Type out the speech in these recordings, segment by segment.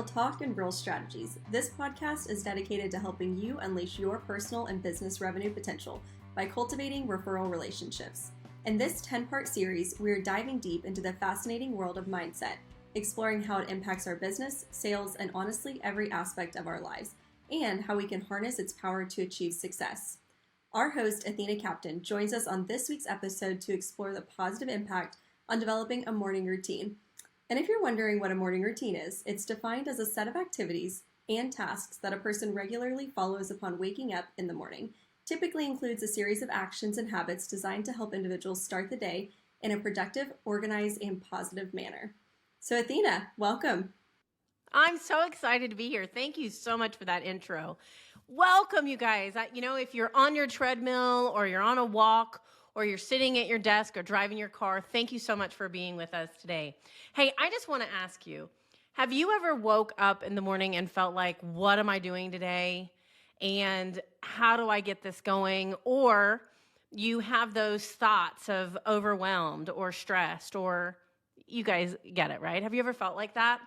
talk and real strategies. This podcast is dedicated to helping you unleash your personal and business revenue potential by cultivating referral relationships. In this 10-part series, we're diving deep into the fascinating world of mindset, exploring how it impacts our business, sales, and honestly every aspect of our lives, and how we can harness its power to achieve success. Our host, Athena Captain, joins us on this week's episode to explore the positive impact on developing a morning routine. And if you're wondering what a morning routine is, it's defined as a set of activities and tasks that a person regularly follows upon waking up in the morning. Typically includes a series of actions and habits designed to help individuals start the day in a productive, organized, and positive manner. So Athena, welcome. I'm so excited to be here. Thank you so much for that intro. Welcome, you guys. If you're on your treadmill or you're on a walk or you're sitting at your desk or driving your car, thank you so much for being with us today. Hey, I just want to ask you, have you ever woke up in the morning and felt like, what am I doing today? And how do I get this going? Or you have those thoughts of overwhelmed or stressed, or you guys get it, right? Have you ever felt like that?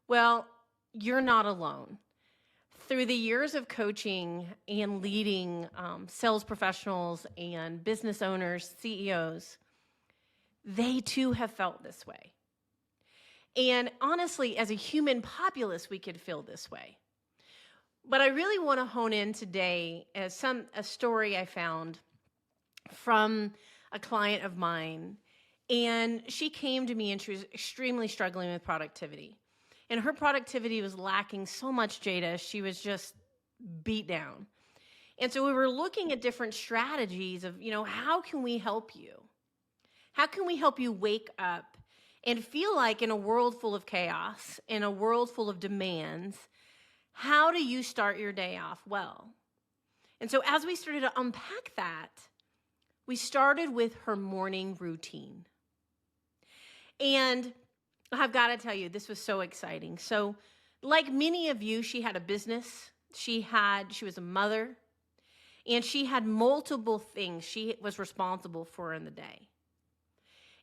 Well, you're not alone. Through the years of coaching and leading sales professionals and business owners, CEOs, they too have felt this way. And honestly, as a human populace, we could feel this way. But I really want to hone in today as a story I found from a client of mine. And she came to me and she was extremely struggling with productivity. And her productivity was lacking so much, Jada. She was just beat down. And so we were looking at different strategies of, how can we help you? How can we help you wake up and feel like in a world full of chaos, in a world full of demands, how do you start your day off well? And so as we started to unpack that, we started with her morning routine. And I've got to tell you, this was so exciting. So like many of you, she had a business. She was a mother, and she had multiple things she was responsible for in the day.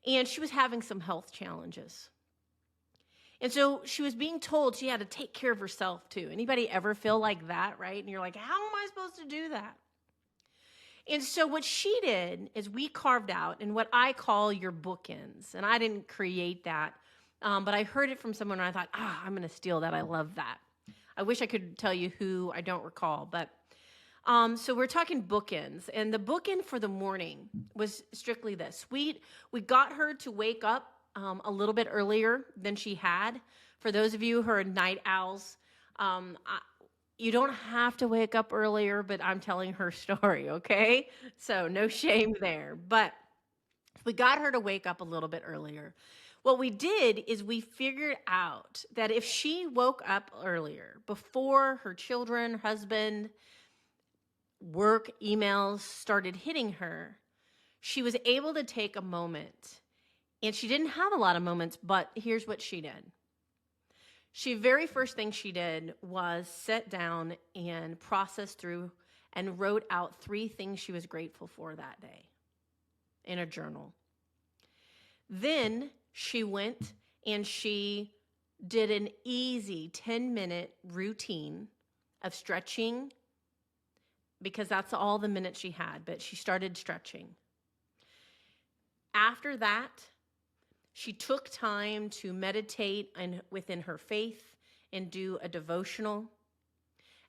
And she was having some health challenges. And so she was being told she had to take care of herself too. Anybody ever feel like that, right? And you're like, how am I supposed to do that? And so what she did is we carved out in what I call your bookends. And I didn't create that. But I heard it from someone and I thought, I'm going to steal that. I love that. I wish I could tell you who, I don't recall. But so we're talking bookends. And the bookend for the morning was strictly this. We got her to wake up a little bit earlier than she had. For those of you who are night owls, you don't have to wake up earlier, but I'm telling her story, okay? So no shame there. But we got her to wake up a little bit earlier. What we did is we figured out that if she woke up earlier, before her children, husband, work, emails started hitting her, she was able to take a moment. And she didn't have a lot of moments, but here's what she did. Very first thing she did was sit down and process through and wrote out 3 things she was grateful for that day in a journal. Then she went and she did an easy 10-minute routine of stretching, because that's all the minutes she had, but she started stretching. After that, she took time to meditate within her faith and do a devotional.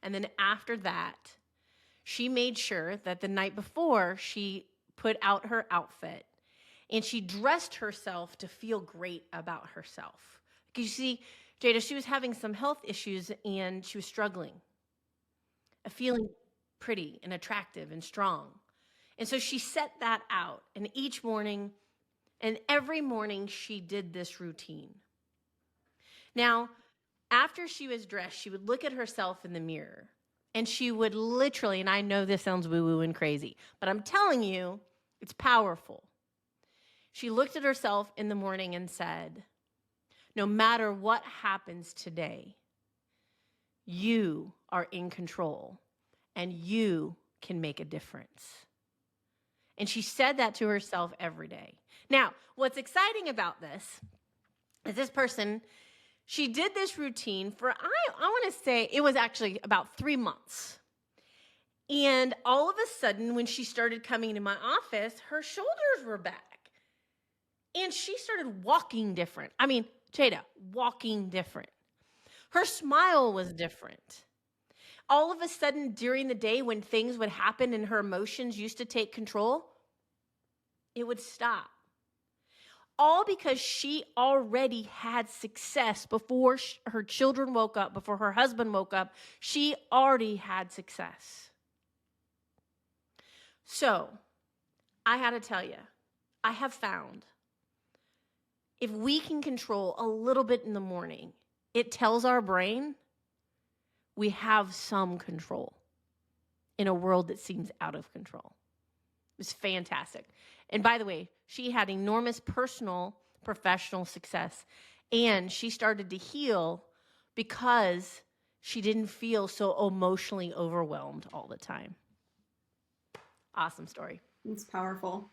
And then after that, she made sure that the night before she put out her outfit and she dressed herself to feel great about herself. Because you see, Jada, she was having some health issues and she was struggling, feeling pretty and attractive and strong. And so she set that out. And each morning and every morning she did this routine. Now, after she was dressed, she would look at herself in the mirror and she would literally, and I know this sounds woo-woo and crazy, but I'm telling you, it's powerful. She looked at herself in the morning and said, no matter what happens today, you are in control and you can make a difference. And she said that to herself every day. Now, what's exciting about this is this person, She did this routine for, I want to say it was actually about 3 months. And all of a sudden, when she started coming to my office, her shoulders were back. And she started walking different. I mean, Jada, walking different. Her smile was different. All of a sudden, during the day, when things would happen and her emotions used to take control, it would stop. All because she already had success before her children woke up, before her husband woke up. She already had success. So, I had to tell you, I have found if we can control a little bit in the morning, it tells our brain we have some control in a world that seems out of control. It was fantastic. And by the way, she had enormous personal, professional success. And she started to heal because she didn't feel so emotionally overwhelmed all the time. Awesome story. It's powerful.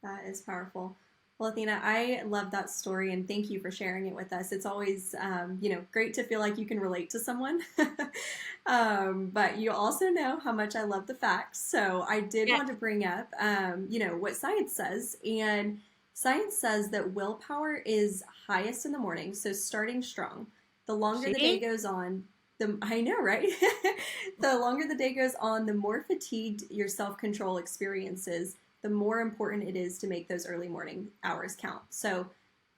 That is powerful. Well, Athena, I love that story and thank you for sharing it with us. It's always, great to feel like you can relate to someone. But you also know how much I love the facts. So I did want to bring up, what science says. And science says that willpower is highest in the morning. So starting strong. The longer the day goes on, I know, right? The longer the day goes on, the more fatigued your self-control experiences, the more important it is to make those early morning hours count. So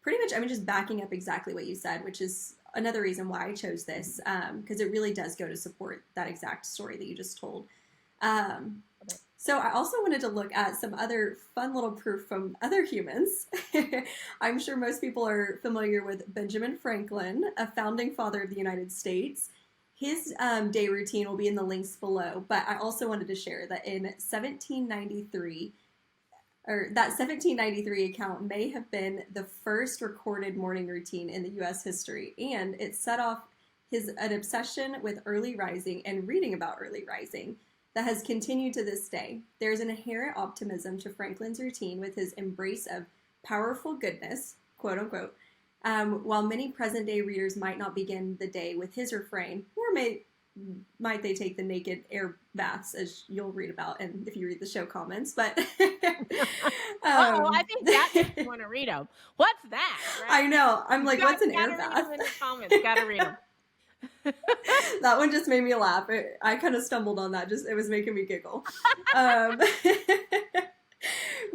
pretty much, I'm just backing up exactly what you said, which is another reason why I chose this, because it really does go to support that exact story that you just told. So I also wanted to look at some other fun little proof from other humans. I'm sure most people are familiar with Benjamin Franklin, a founding father of the United States. His day routine will be in the links below, but I also wanted to share that in 1793, that 1793 account may have been the first recorded morning routine in the U.S. history, and it set off an obsession with early rising and reading about early rising that has continued to this day. There's an inherent optimism to Franklin's routine with his embrace of powerful goodness, quote unquote, while many present-day readers might not begin the day with his refrain, or might they take the naked air baths, as you'll read about, and if you read the show comments. But I think that makes you want to read them. What's that? Right? I know. I'm like, what's an air bath? Gotta read them in the comments. Gotta read them. That one just made me laugh. I kind of stumbled on that. It was making me giggle. But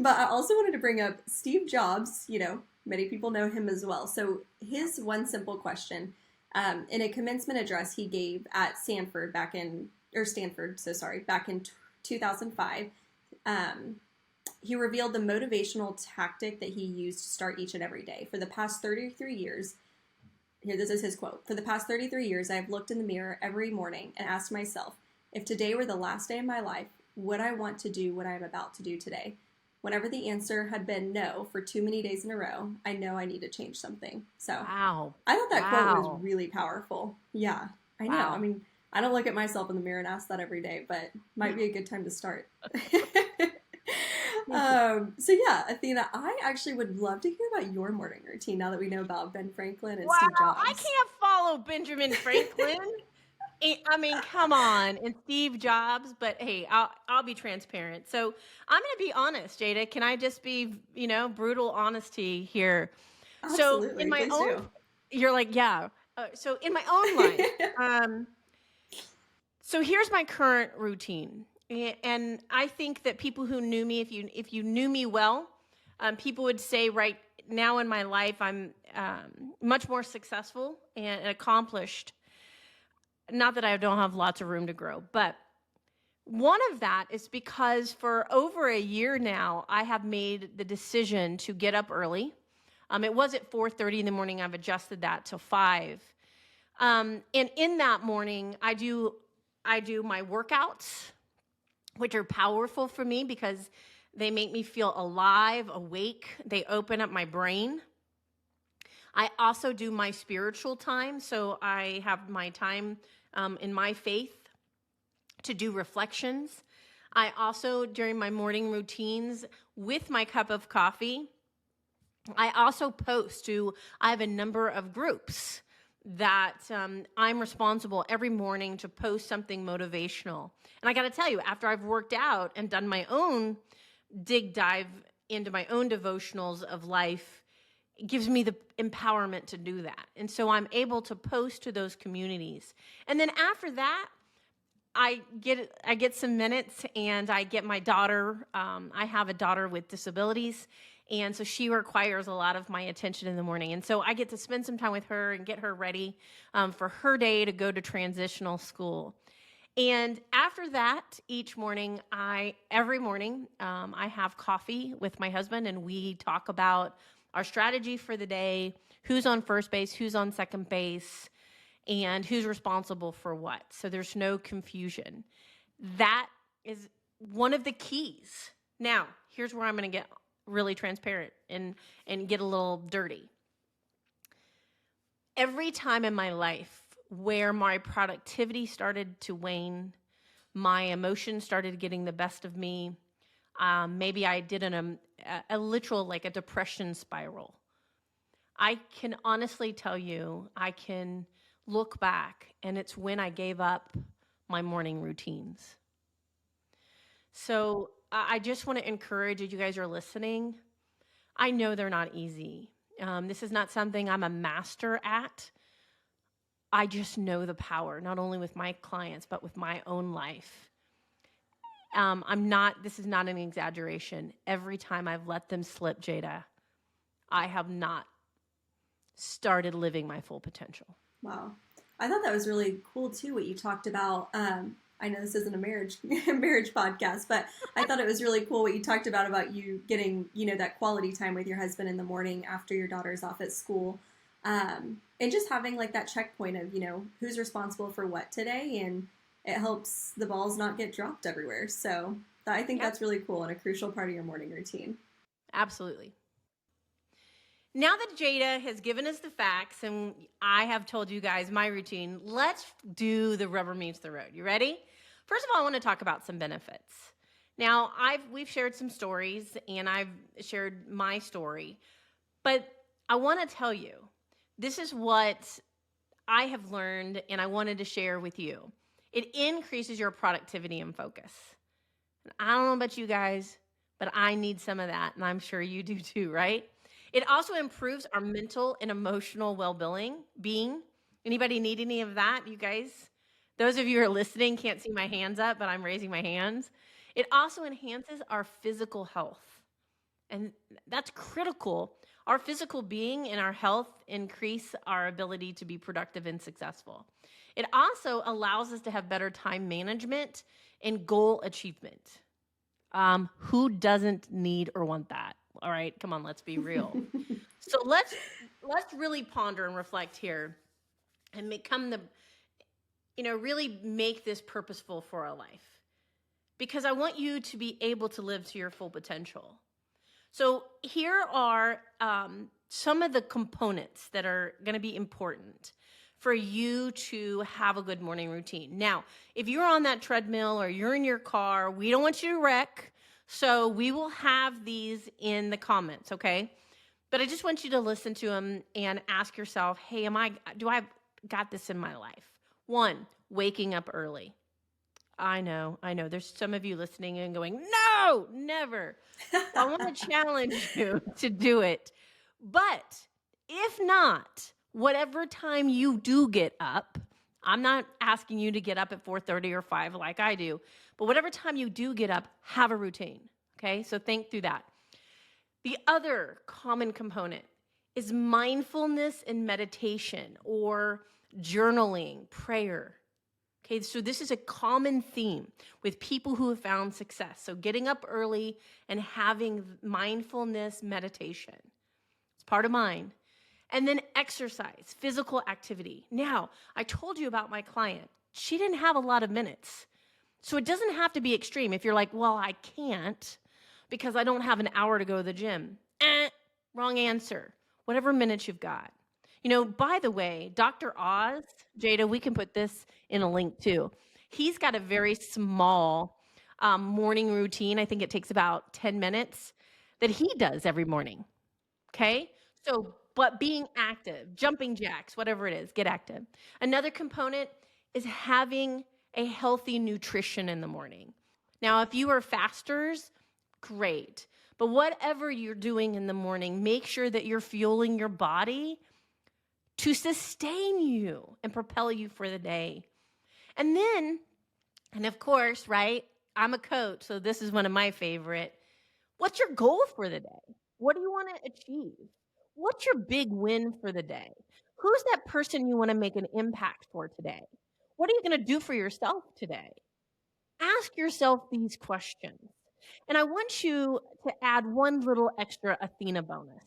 I also wanted to bring up Steve Jobs. Many people know him as well. So his one simple question, in a commencement address he gave at Stanford back in 2005, he revealed the motivational tactic that he used to start each and every day. For the past 33 years, this is his quote, "For the past 33 years, I have looked in the mirror every morning and asked myself, if today were the last day of my life, would I want to do what I am about to do today? Whenever the answer had been no for too many days in a row, I know I need to change something." So wow. I thought that quote was really powerful. Yeah, I know. Wow. I mean, I don't look at myself in the mirror and ask that every day, but might be a good time to start. So yeah, Athena, I actually would love to hear about your morning routine now that we know about Ben Franklin and Steve Jobs. I can't follow Benjamin Franklin. I mean, come on, and Steve Jobs, but hey, I'll be transparent. So I'm going to be honest, Jada. Can I just be, brutal honesty here? Absolutely. So in my Please own, do. you're like, yeah. So in my own life, so here's my current routine, and I think that people who knew me, if you knew me well, people would say right now in my life I'm much more successful and accomplished. Not that I don't have lots of room to grow, but one of that is because for over a year now, I have made the decision to get up early. It was at 4:30 in the morning. I've adjusted that to 5. And in that morning, I do my workouts, which are powerful for me because they make me feel alive, awake. They open up my brain. I also do my spiritual time. So I have my time in my faith to do reflections. I also, during my morning routines, with my cup of coffee, I also post to, I have a number of groups that I'm responsible every morning to post something motivational. And I got to tell you, after I've worked out and done my own dive into my own devotionals of life, it gives me the empowerment to do that. And so I'm able to post to those communities. And then after that, I get some minutes, and I get my daughter. I have a daughter with disabilities, and so she requires a lot of my attention in the morning. And so I get to spend some time with her and get her ready for her day to go to transitional school. And after that, every morning, I have coffee with my husband, and we talk about our strategy for the day, who's on first base, who's on second base, and who's responsible for what. So there's no confusion. That is one of the keys. Now, here's where I'm going to get really transparent and get a little dirty. Every time in my life where my productivity started to wane, my emotions started getting the best of me, maybe I did a literal, like a depression spiral. I can honestly tell you, I can look back, and it's when I gave up my morning routines. So I just want to encourage you guys are listening. I know they're not easy. This is not something I'm a master at. I just know the power, not only with my clients, but with my own life. This is not an exaggeration. Every time I've let them slip, Jada, I have not started living my full potential. Wow. I thought that was really cool too, what you talked about. I know this isn't a marriage marriage podcast, but I thought it was really cool what you talked about you getting, that quality time with your husband in the morning after your daughter's off at school. And just having like that checkpoint of, who's responsible for what today, and it helps the balls not get dropped everywhere. So I think that's really cool and a crucial part of your morning routine. Absolutely. Now that Jada has given us the facts and I have told you guys my routine, let's do the rubber meets the road. You ready? First of all, I want to talk about some benefits. Now, we've shared some stories, and I've shared my story, but I want to tell you, this is what I have learned, and I wanted to share with you. It increases your productivity and focus. And I don't know about you guys, but I need some of that, and I'm sure you do too, right? It also improves our mental and emotional well-being. Anybody need any of that, you guys? Those of you who are listening can't see my hands up, but I'm raising my hands. It also enhances our physical health, and that's critical. Our physical being and our health increase our ability to be productive and successful. It also allows us to have better time management and goal achievement. Who doesn't need or want that? All right, come on, let's be real. So let's really ponder and reflect here, and really make this purposeful for our life. Because I want you to be able to live to your full potential. So here are some of the components that are going to be important for you to have a good morning routine. Now, if you're on that treadmill or you're in your car, we don't want you to wreck. So we will have these in the comments, okay? But I just want you to listen to them and ask yourself, hey, do I got this in my life? 1, waking up early. I know. There's some of you listening and going, no, never. I want to challenge you to do it. But if not, whatever time you do get up, I'm not asking you to get up at 4:30 or 5 like I do, but whatever time you do get up, have a routine, okay? So think through that. The other common component is mindfulness and meditation, or journaling, prayer. Okay, so this is a common theme with people who have found success. So getting up early and having mindfulness meditation. It's part of mine. And then exercise, physical activity. Now, I told you about my client. She didn't have a lot of minutes. So it doesn't have to be extreme. If you're like, well, I can't because I don't have an hour to go to the gym. Wrong answer. Whatever minutes you've got. By the way, Dr. Oz, Jada, we can put this in a link too. He's got a very small morning routine. I think it takes about 10 minutes that he does every morning. Okay. So, but being active, jumping jacks, whatever it is, get active. Another component is having a healthy nutrition in the morning. Now, if you are fasters, great. But whatever you're doing in the morning, make sure that you're fueling your body to sustain you and propel you for the day. And then, and of course, right, I'm a coach, so this is one of my favorite. What's your goal for the day? What do you want to achieve? What's your big win for the day? Who's that person you want to make an impact for today? What are you going to do for yourself today? Ask yourself these questions. And I want you to add one little extra Athena bonus.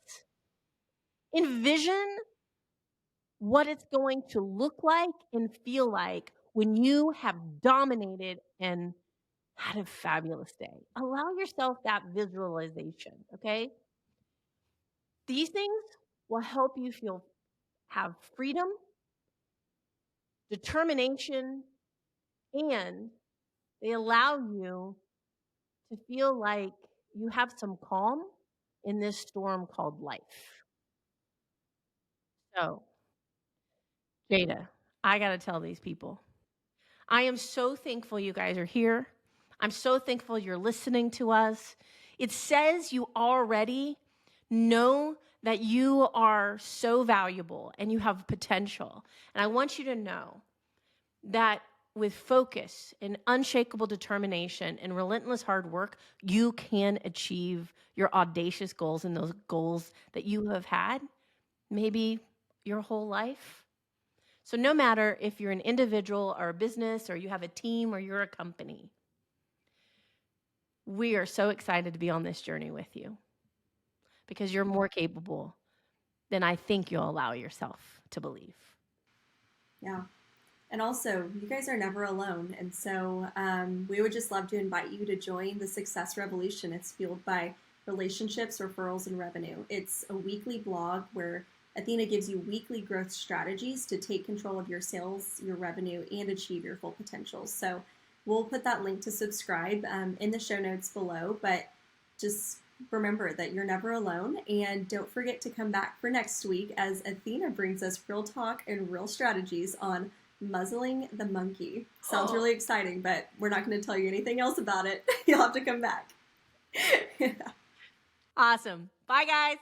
Envision what it's going to look like and feel like when you have dominated and had a fabulous day. Allow yourself that visualization, okay? These things will help you have freedom, determination, and they allow you to feel like you have some calm in this storm called life. So, Jada, I got to tell these people, I am so thankful you guys are here. I'm so thankful you're listening to us. It says you already know that you are so valuable and you have potential. And I want you to know that with focus and unshakable determination and relentless hard work, you can achieve your audacious goals and those goals that you have had maybe your whole life. So no matter if you're an individual or a business or you have a team or you're a company, we are so excited to be on this journey with you because you're more capable than I think you'll allow yourself to believe. Yeah. And also, you guys are never alone. And so we would just love to invite you to join the Success Revolution. It's fueled by relationships, referrals, and revenue. It's a weekly blog where Athena gives you weekly growth strategies to take control of your sales, your revenue, and achieve your full potential. So we'll put that link to subscribe in the show notes below. But just remember that you're never alone. And don't forget to come back for next week as Athena brings us real talk and real strategies on muzzling the monkey. Sounds really exciting, but we're not going to tell you anything else about it. You'll have to come back. Awesome. Bye, guys.